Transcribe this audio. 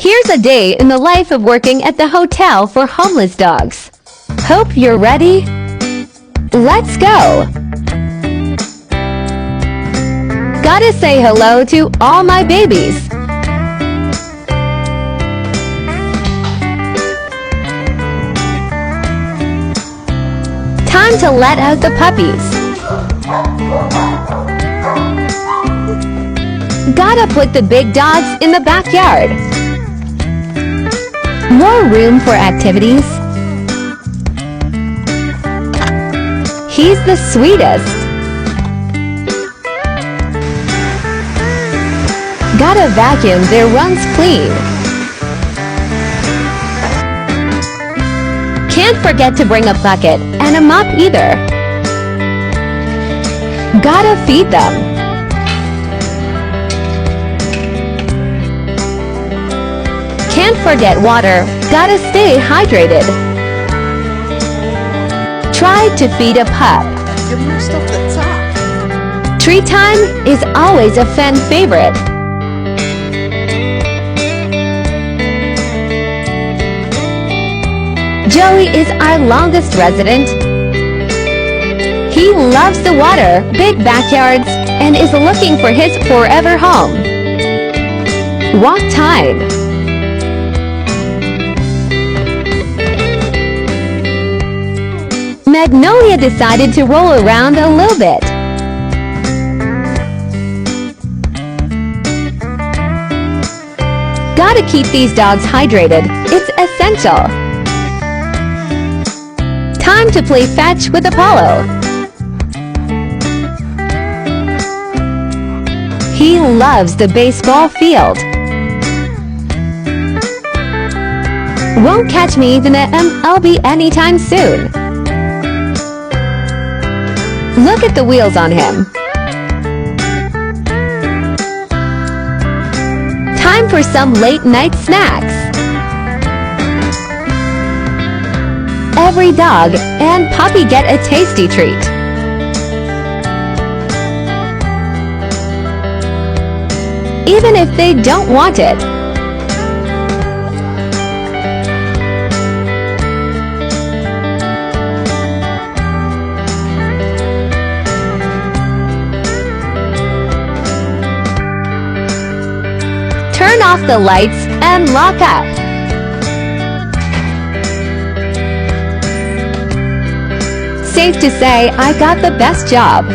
Here's a day in the life of working at the hotel for homeless dogs. Hope you're ready. Let's go! Gotta say hello to all my babies. Time to let out the puppies. Gotta put the big dogs in the backyard. More room for activities. He's the sweetest. Gotta vacuum their runs clean. Can't forget to bring a bucket and a mop either. Gotta feed them. Can't forget water. Gotta stay hydrated. Try to feed a pup. Give him stuff that's up. Treat time is always a fan favorite. Joey is our longest resident. He loves the water, big backyards, and is looking for his forever home. Walk time. Magnolia decided to roll around a little bit. Gotta keep these dogs hydrated. It's essential. Time to play fetch with Apollo. He loves the baseball field. Won't catch me in the MLB anytime soon. Look at the wheels on him. Time for some late night snacks. Every dog and puppy get a tasty treat. Even if they don't want it. Turn off the lights and lock up. Safe to say, I got the best job.